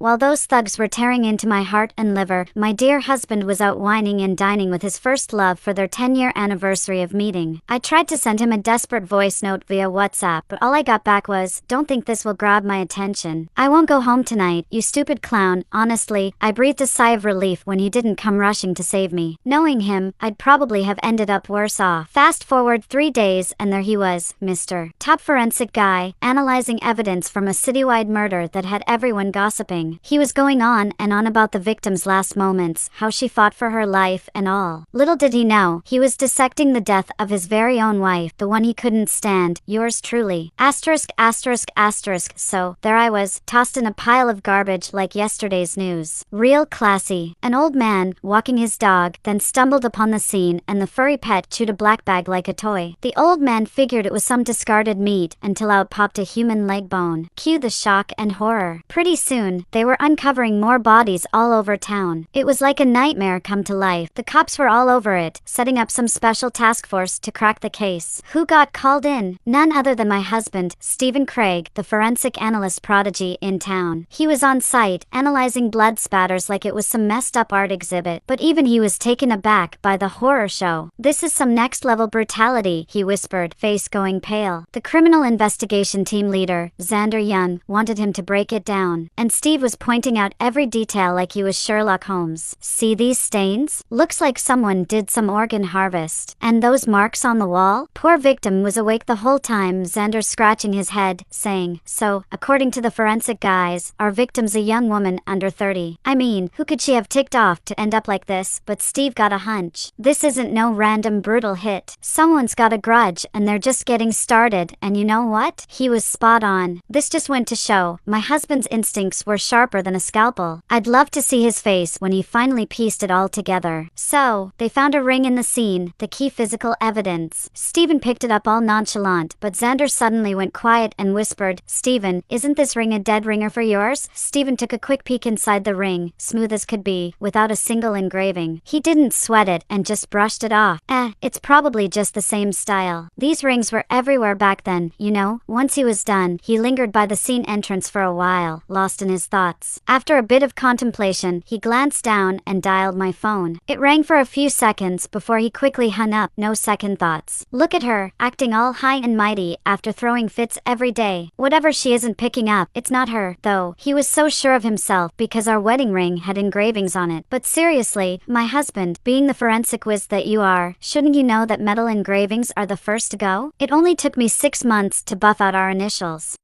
While those thugs were tearing into my heart and liver, my dear husband was out whining and dining with his first love for their 10-year anniversary of meeting. I tried to send him a desperate voice note via WhatsApp, but all I got back was, "Don't think this will grab my attention. I won't go home tonight, you stupid clown." Honestly, I breathed a sigh of relief when he didn't come rushing to save me. Knowing him, I'd probably have ended up worse off. Fast forward 3 days and there he was, Mr. Top Forensic Guy, analyzing evidence from a citywide murder that had everyone gossiping. He was going on and on about the victim's last moments, how she fought for her life and all. Little did he know, he was dissecting the death of his very own wife, the one he couldn't stand, yours truly. Asterisk, asterisk, asterisk. So, there I was, tossed in a pile of garbage like yesterday's news. Real classy. An old man, walking his dog, then stumbled upon the scene and the furry pet chewed a black bag like a toy. The old man figured it was some discarded meat until out popped a human leg bone. Cue the shock and horror. Pretty soon, they were uncovering more bodies all over town. It was like a nightmare come to life. The cops were all over it, setting up some special task force to crack the case. Who got called in? None other than my husband, Stephen Craig, the forensic analyst prodigy in town. He was on site, analyzing blood spatters like it was some messed up art exhibit, but even he was taken aback by the horror show. "This is some next level brutality," he whispered, face going pale. The criminal investigation team leader, Xander Young, wanted him to break it down, and Steve was pointing out every detail like he was Sherlock Holmes. "See these stains? Looks like someone did some organ harvest. And those marks on the wall? Poor victim was awake the whole time." Xander scratching his head, saying, "So, according to the forensic guys, our victim's a young woman under 30. I mean, who could she have ticked off to end up like this?" But Steve got a hunch. This isn't no random brutal hit. Someone's got a grudge and they're just getting started, and you know what? He was spot on. This just went to show, my husband's instincts were sharper than a scalpel. I'd love to see his face when he finally pieced it all together. So, they found a ring in the scene, the key physical evidence. Stephen picked it up all nonchalant, but Xander suddenly went quiet and whispered, "Stephen, isn't this ring a dead ringer for yours?" Stephen took a quick peek inside the ring, smooth as could be, without a single engraving. He didn't sweat it and just brushed it off. It's probably just the same style. These rings were everywhere back then, you know. Once he was done, he lingered by the scene entrance for a while, lost in his thoughts. After a bit of contemplation, he glanced down and dialed my phone. It rang for a few seconds before he quickly hung up, no second thoughts. Look at her, acting all high and mighty after throwing fits every day. Whatever she isn't picking up, it's not her, though. He was so sure of himself because our wedding ring had engravings on it. But seriously, my husband, being the forensic whiz that you are, shouldn't you know that metal engravings are the first to go? It only took me 6 months to buff out our initials.